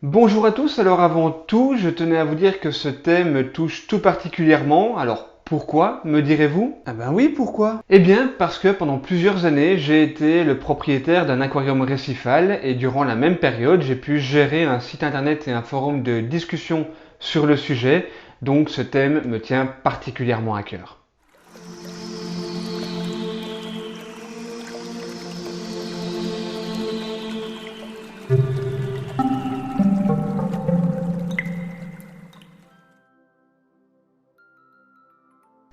Bonjour à tous, alors avant tout, je tenais à vous dire que ce thème me touche tout particulièrement. Alors pourquoi, me direz-vous? Ah ben oui, pourquoi? Eh bien parce que pendant plusieurs années, j'ai été le propriétaire d'un aquarium récifal et durant la même période, j'ai pu gérer un site internet et un forum de discussion sur le sujet, donc ce thème me tient particulièrement à cœur.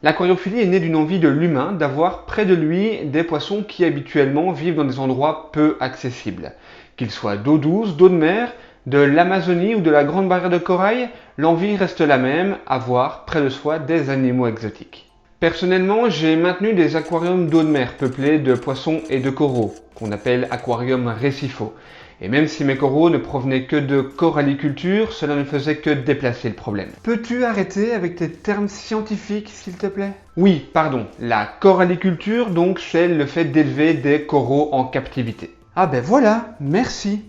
L'aquariophilie est née d'une envie de l'humain d'avoir près de lui des poissons qui habituellement vivent dans des endroits peu accessibles. Qu'ils soient d'eau douce, d'eau de mer, de l'Amazonie ou de la Grande Barrière de Corail, l'envie reste la même, avoir près de soi des animaux exotiques. Personnellement, j'ai maintenu des aquariums d'eau de mer peuplés de poissons et de coraux, qu'on appelle aquariums récifaux. Et même si mes coraux ne provenaient que de coralliculture, cela ne faisait que déplacer le problème. Peux-tu arrêter avec tes termes scientifiques, s'il te plaît? Oui, pardon, la coralliculture, donc, c'est le fait d'élever des coraux en captivité. Ah ben voilà, merci.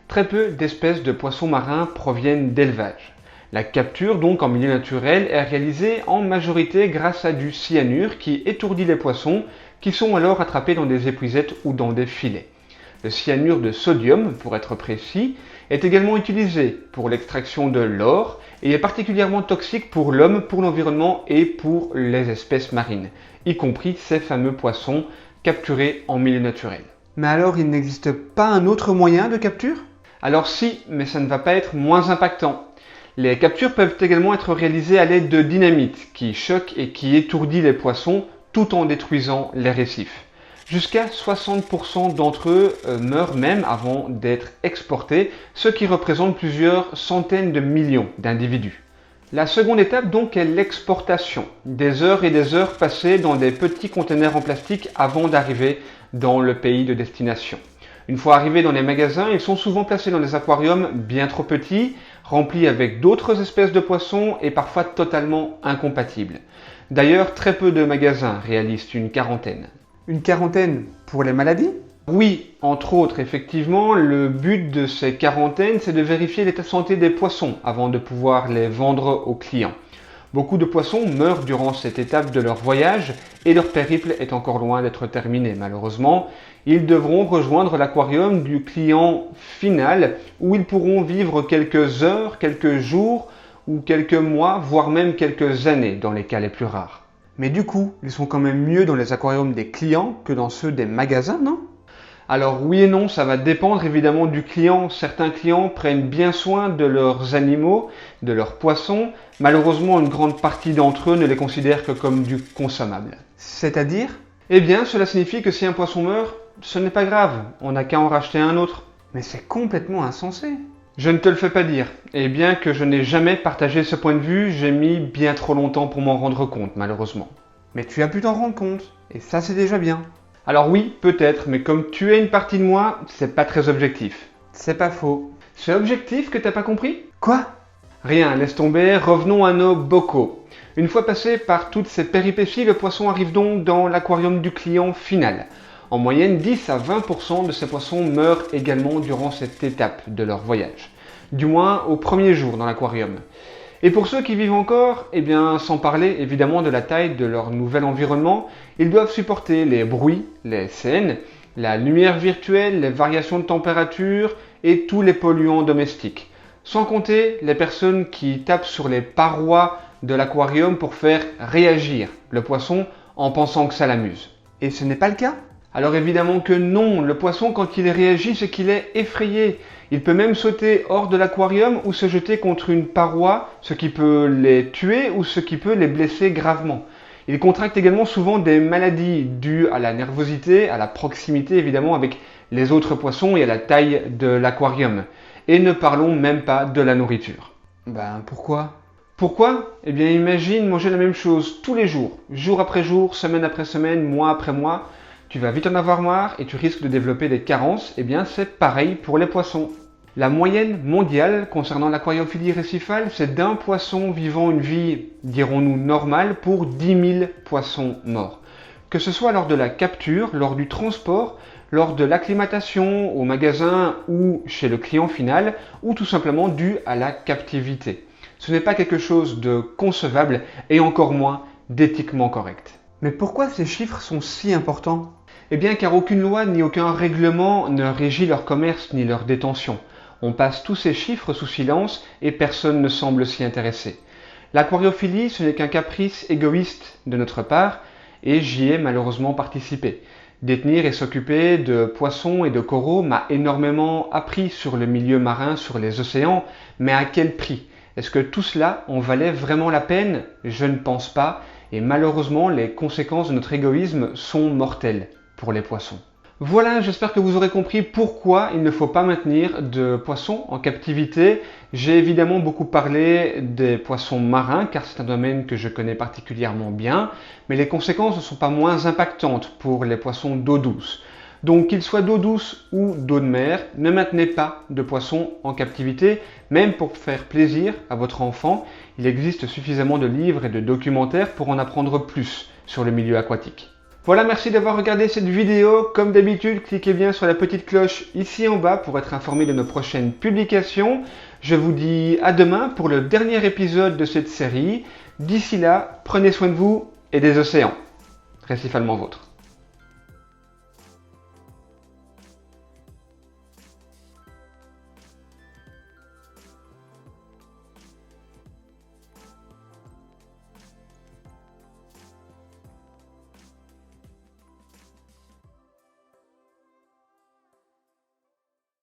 Très peu d'espèces de poissons marins proviennent d'élevage. La capture, donc en milieu naturel, est réalisée en majorité grâce à du cyanure qui étourdit les poissons, qui sont alors attrapés dans des épuisettes ou dans des filets. Le cyanure de sodium, pour être précis, est également utilisé pour l'extraction de l'or et est particulièrement toxique pour l'homme, pour l'environnement et pour les espèces marines, y compris ces fameux poissons capturés en milieu naturel. Mais alors, il n'existe pas un autre moyen de capture? Alors si, mais ça ne va pas être moins impactant. Les captures peuvent également être réalisées à l'aide de dynamite qui choque et qui étourdit les poissons tout en détruisant les récifs. Jusqu'à 60% d'entre eux meurent même avant d'être exportés, ce qui représente plusieurs centaines de millions d'individus. La seconde étape donc est l'exportation. Des heures et des heures passées dans des petits containers en plastique avant d'arriver dans le pays de destination. Une fois arrivés dans les magasins, ils sont souvent placés dans des aquariums bien trop petits, remplis avec d'autres espèces de poissons et parfois totalement incompatibles. D'ailleurs, très peu de magasins réalisent une quarantaine. Une quarantaine pour les maladies? Oui, entre autres, effectivement, le but de ces quarantaines, c'est de vérifier l'état de santé des poissons avant de pouvoir les vendre aux clients. Beaucoup de poissons meurent durant cette étape de leur voyage et leur périple est encore loin d'être terminé. Malheureusement, ils devront rejoindre l'aquarium du client final où ils pourront vivre quelques heures, quelques jours ou quelques mois, voire même quelques années dans les cas les plus rares. Mais du coup, ils sont quand même mieux dans les aquariums des clients que dans ceux des magasins, non? Alors oui et non, ça va dépendre évidemment du client. Certains clients prennent bien soin de leurs animaux, de leurs poissons. Malheureusement, une grande partie d'entre eux ne les considèrent que comme du consommable. C'est-à-dire? Eh bien, cela signifie que si un poisson meurt, ce n'est pas grave, on n'a qu'à en racheter un autre. Mais c'est complètement insensé. Je ne te le fais pas dire. Et bien que je n'ai jamais partagé ce point de vue, j'ai mis bien trop longtemps pour m'en rendre compte, malheureusement. Mais tu as pu t'en rendre compte, et ça c'est déjà bien. Alors oui, peut-être, mais comme tu es une partie de moi, c'est pas très objectif. C'est pas faux. C'est objectif que t'as pas compris? Quoi? Rien, laisse tomber, revenons à nos bocaux. Une fois passé par toutes ces péripéties, le poisson arrive donc dans l'aquarium du client final. En moyenne, 10 à 20% de ces poissons meurent également durant cette étape de leur voyage. Du moins au premier jour dans l'aquarium. Et pour ceux qui vivent encore, eh bien, sans parler évidemment de la taille de leur nouvel environnement, ils doivent supporter les bruits, les scènes, la lumière virtuelle, les variations de température et tous les polluants domestiques. Sans compter les personnes qui tapent sur les parois de l'aquarium pour faire réagir le poisson en pensant que ça l'amuse. Et ce n'est pas le cas? Alors évidemment que non, le poisson quand il réagit c'est qu'il est effrayé. Il peut même sauter hors de l'aquarium ou se jeter contre une paroi, ce qui peut les tuer ou ce qui peut les blesser gravement. Il contracte également souvent des maladies dues à la nervosité, à la proximité évidemment avec les autres poissons et à la taille de l'aquarium. Et ne parlons même pas de la nourriture. Ben pourquoi? Pourquoi? Eh bien imagine manger la même chose tous les jours, jour après jour, semaine après semaine, mois après mois. Tu vas vite en avoir marre et tu risques de développer des carences. Eh bien c'est pareil pour les poissons. La moyenne mondiale concernant l'aquariophilie récifale, c'est d'un poisson vivant une vie, dirons-nous, normale pour 10 000 poissons morts. Que ce soit lors de la capture, lors du transport, lors de l'acclimatation au magasin ou chez le client final, ou tout simplement dû à la captivité. Ce n'est pas quelque chose de concevable et encore moins d'éthiquement correct. Mais pourquoi ces chiffres sont si importants? Eh bien car aucune loi ni aucun règlement ne régit leur commerce ni leur détention. On passe tous ces chiffres sous silence et personne ne semble s'y intéresser. L'aquariophilie, ce n'est qu'un caprice égoïste de notre part et j'y ai malheureusement participé. Détenir et s'occuper de poissons et de coraux m'a énormément appris sur le milieu marin, sur les océans, mais à quel prix? Est-ce que tout cela en valait vraiment la peine? Je ne pense pas, et malheureusement les conséquences de notre égoïsme sont mortelles pour les poissons. Voilà, j'espère que vous aurez compris pourquoi il ne faut pas maintenir de poissons en captivité. J'ai évidemment beaucoup parlé des poissons marins car c'est un domaine que je connais particulièrement bien, mais les conséquences ne sont pas moins impactantes pour les poissons d'eau douce. Donc qu'ils soient d'eau douce ou d'eau de mer, ne maintenez pas de poissons en captivité, même pour faire plaisir à votre enfant. Il existe suffisamment de livres et de documentaires pour en apprendre plus sur le milieu aquatique. Voilà, merci d'avoir regardé cette vidéo. Comme d'habitude, cliquez bien sur la petite cloche ici en bas pour être informé de nos prochaines publications. Je vous dis à demain pour le dernier épisode de cette série. D'ici là, prenez soin de vous et des océans. Récipalement vôtres.